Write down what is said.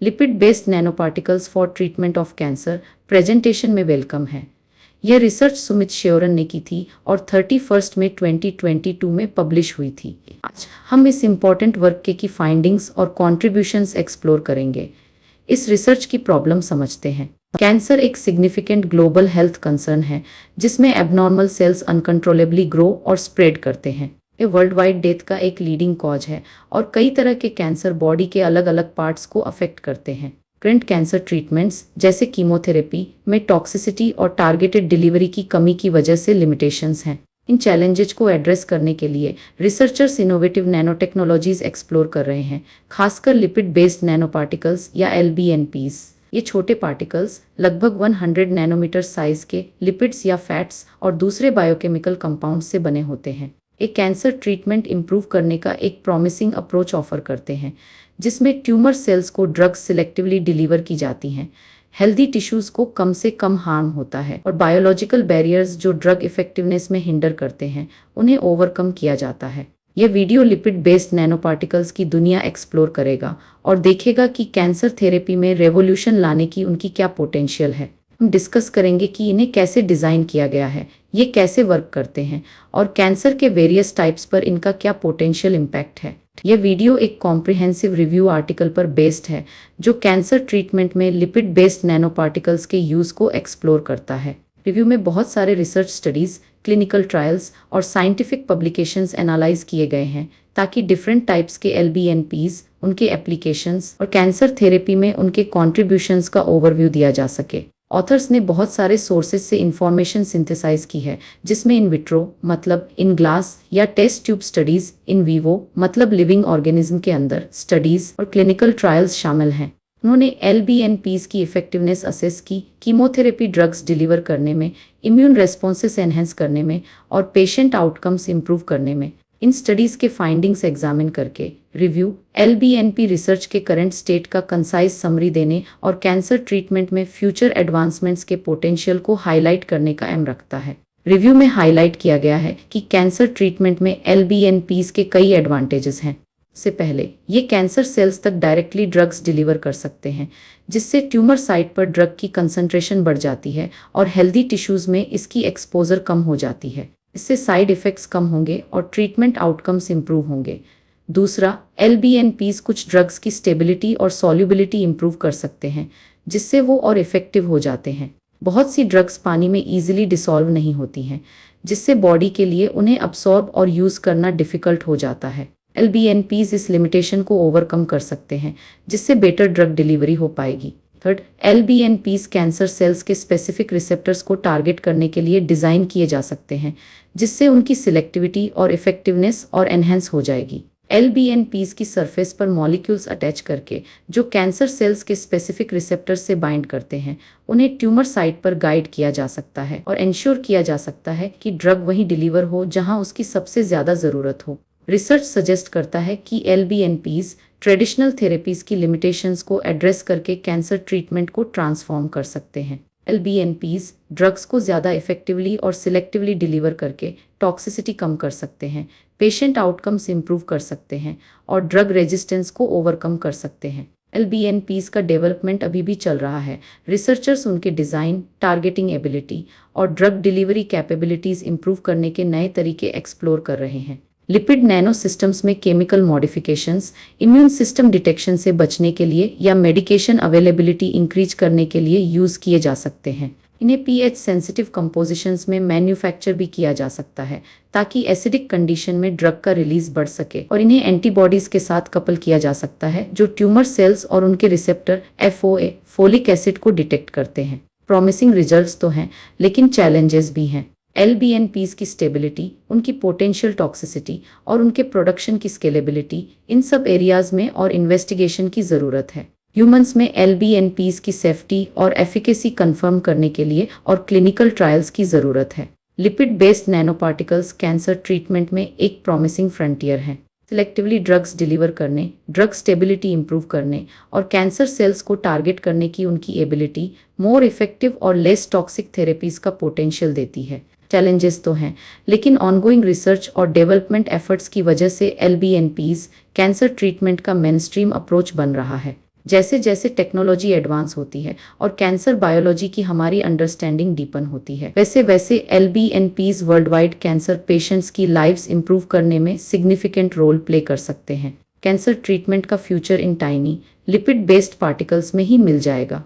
Lipid based nano particles for treatment of cancer presentation में welcome है। यह research Sumit Sheoran ने की थी और 31 मई 2022 में पब्लिश हुई थी। आज हम इस इम्पॉर्टेंट वर्क की फाइंडिंग्स और कॉन्ट्रीब्यूशंस एक्सप्लोर करेंगे। इस रिसर्च की प्रॉब्लम समझते हैं। कैंसर एक सिग्निफिकेंट ग्लोबल हेल्थ कंसर्न है जिसमें एबनॉर्मल सेल्स अनकंट्रोलेबली ग्रो और स्प्रेड करते हैं। ये वर्ल्ड वाइड डेथ का एक लीडिंग कॉज है और कई तरह के कैंसर बॉडी के अलग अलग पार्ट्स को अफेक्ट करते हैं। करंट कैंसर ट्रीटमेंट्स जैसे कीमोथेरेपी में टॉक्सिसिटी और टारगेटेड डिलीवरी की कमी की वजह से लिमिटेशंस हैं। इन चैलेंजेस को एड्रेस करने के लिए researchers innovative nano technologies explore कर रहे हैं, खासकर लिपिड बेस्ड नैनो पार्टिकल्स या LBNPs। ये छोटे पार्टिकल्स लगभग 100 नैनोमीटर साइज के लिपिड्स या फैट्स और दूसरे बायोकेमिकल कंपाउंड से बने होते हैं। एक कैंसर ट्रीटमेंट इम्प्रूव करने का एक प्रॉमिसिंग अप्रोच ऑफर करते हैं जिसमें ट्यूमर सेल्स को ड्रग्स सिलेक्टिवली डिलीवर की जाती हैं, हेल्दी टिश्यूज को कम से कम हार्म होता है और बायोलॉजिकल बैरियर्स जो ड्रग इफेक्टिवनेस में हिंडर करते हैं उन्हें ओवरकम किया जाता है। यह video lipid based nano particles की दुनिया एक्सप्लोर करेगा और देखेगा कि कैंसर थेरेपी में रेवोल्यूशन लाने की उनकी क्या पोटेंशियल है। हम डिस्कस करेंगे कि इन्हें कैसे डिज़ाइन किया गया है, ये कैसे वर्क करते हैं और कैंसर के वेरियस टाइप्स पर इनका क्या पोटेंशियल इम्पैक्ट है। यह वीडियो एक कॉम्प्रिहेंसिव रिव्यू आर्टिकल पर बेस्ड है जो कैंसर ट्रीटमेंट में लिपिड बेस्ड नैनो पार्टिकल्स के यूज़ को एक्सप्लोर करता है। रिव्यू में बहुत सारे रिसर्च स्टडीज़, क्लिनिकल ट्रायल्स और साइंटिफिक पब्लिकेशंस एनालाइज किए गए हैं ताकि डिफरेंट टाइप्स के LBNPs, उनके एप्लीकेशंस और कैंसर थेरेपी में उनके कॉन्ट्रीब्यूशंस का ओवरव्यू दिया जा सके। ऑथर्स ने बहुत सारे सोर्सेज से इंफॉर्मेशन सिंथेसाइज की है जिसमें इन विट्रो मतलब इन ग्लास या test tube studies, in vivo मतलब लिविंग ऑर्गेनिज्म के अंदर स्टडीज़ और क्लिनिकल ट्रायल्स शामिल हैं। उन्होंने LBNPs की इफेक्टिवनेस असेस की, कीमोथेरेपी ड्रग्स डिलीवर करने में, इम्यून रेस्पॉन्सेस एनहेंस करने में और पेशेंट आउटकम्स इंप्रूव करने में। इन स्टडीज़ के फाइंडिंग्स एग्जामिन करके रिव्यू LBNP रिसर्च के करंट स्टेट का कंसाइज समरी देने और कैंसर ट्रीटमेंट में फ्यूचर एडवांसमेंट्स के पोटेंशियल को हाईलाइट करने का एम रखता है। रिव्यू में हाईलाइट किया गया है कि कैंसर ट्रीटमेंट में LBNPs के कई एडवांटेजेस हैं। से पहले ये कैंसर सेल्स तक डायरेक्टली ड्रग्स डिलीवर कर सकते हैं जिससे ट्यूमर साइट पर ड्रग की कंसंट्रेशन बढ़ जाती है और हेल्दी टिश्यूज में इसकी एक्सपोजर कम हो जाती है। इससे साइड इफ़ेक्ट्स कम होंगे और ट्रीटमेंट आउटकम्स इंप्रूव होंगे। दूसरा, LBNPs कुछ ड्रग्स की स्टेबिलिटी और सॉल्युबिलिटी इंप्रूव कर सकते हैं जिससे वो और इफ़ेक्टिव हो जाते हैं। बहुत सी ड्रग्स पानी में ईजिली डिसॉल्व नहीं होती हैं जिससे बॉडी के लिए उन्हें अब्सॉर्ब और यूज़ करना डिफ़िकल्ट हो जाता है। LBNPs इस लिमिटेशन को ओवरकम कर सकते हैं जिससे बेटर ड्रग डिलीवरी हो पाएगी। थर्ड, LBNPs कैंसर सेल्स के स्पेसिफिक रिसेप्टर्स को टारगेट करने के लिए डिज़ाइन किए जा सकते हैं जिससे उनकी सिलेक्टिविटी और इफेक्टिवनेस और एनहेंस हो जाएगी। LBNPs की सरफेस पर मॉलिक्यूल्स अटैच करके जो कैंसर सेल्स के स्पेसिफिक रिसेप्टर्स से बाइंड करते हैं उन्हें ट्यूमर साइट पर गाइड किया जा सकता है और इंश्योर किया जा सकता है कि ड्रग वहीं डिलीवर हो जहां उसकी सबसे ज़्यादा ज़रूरत हो। रिसर्च सजेस्ट करता है कि LBNPs ट्रेडिशनल थेरेपीज़ की लिमिटेशंस को एड्रेस करके कैंसर ट्रीटमेंट को ट्रांसफॉर्म कर सकते हैं। LBNPs ड्रग्स को ज़्यादा इफेक्टिवली और सिलेक्टिवली डिलीवर करके टॉक्सिसिटी कम कर सकते हैं, पेशेंट आउटकम्स इंप्रूव कर सकते हैं और ड्रग रेजिस्टेंस को ओवरकम कर सकते हैं। LBNPs का डेवलपमेंट अभी भी चल रहा है। रिसर्चर्स उनके डिज़ाइन, टारगेटिंग एबिलिटी और ड्रग डिलीवरी कैपेबिलिटीज़ इंप्रूव करने के नए तरीके एक्सप्लोर कर रहे हैं। लिपिड नैनो सिस्टम्स में chemical modifications, immune system detection से बचने के लिए या मेडिकेशन अवेलेबिलिटी इंक्रीज करने के लिए यूज़ किए जा सकते हैं। इन्हें pH सेंसिटिव कंपोजिशंस में मैन्युफैक्चर भी किया जा सकता है ताकि एसिडिक कंडीशन में ड्रग का रिलीज बढ़ सके और इन्हें एंटीबॉडीज़ के साथ कपल किया जा सकता है जो ट्यूमर सेल्स और उनके रिसेप्टर FOA, फोलिक एसिड को डिटेक्ट करते हैं। प्रॉमिसिंग रिजल्ट्स तो हैं लेकिन चैलेंजेस भी हैं। LBNPs की स्टेबिलिटी, उनकी पोटेंशियल टॉक्सिसिटी और उनके प्रोडक्शन की स्केलेबिलिटी, इन सब एरियाज में और इन्वेस्टिगेशन की ज़रूरत है। ह्यूमंस में LBNPs की सेफ्टी और एफिकेसी कंफर्म करने के लिए और क्लिनिकल ट्रायल्स की ज़रूरत है। Lipid based nano particles cancer treatment में एक प्रॉमिसिंग फ्रंटियर हैं। सिलेक्टिवली ड्रग्स डिलीवर करने, ड्रग स्टेबिलिटी इंप्रूव करने और कैंसर सेल्स को टारगेट करने की उनकी एबिलिटी मोर इफेक्टिव और लेस टॉक्सिक थेरेपीज़ का पोटेंशियल देती है। चैलेंजेस तो हैं लेकिन ऑनगोइंग रिसर्च और डेवलपमेंट एफर्ट्स की वजह से LBNPs कैंसर ट्रीटमेंट का मेनस्ट्रीम अप्रोच बन रहा है। जैसे जैसे टेक्नोलॉजी एडवांस होती है और कैंसर बायोलॉजी की हमारी अंडरस्टैंडिंग डीपन होती है, वैसे वैसे LBNPs world wide cancer patients की लाइव्स इंप्रूव करने में सिग्निफिकेंट रोल प्ले कर सकते हैं। कैंसर ट्रीटमेंट का future in tiny lipid based particles में ही मिल जाएगा।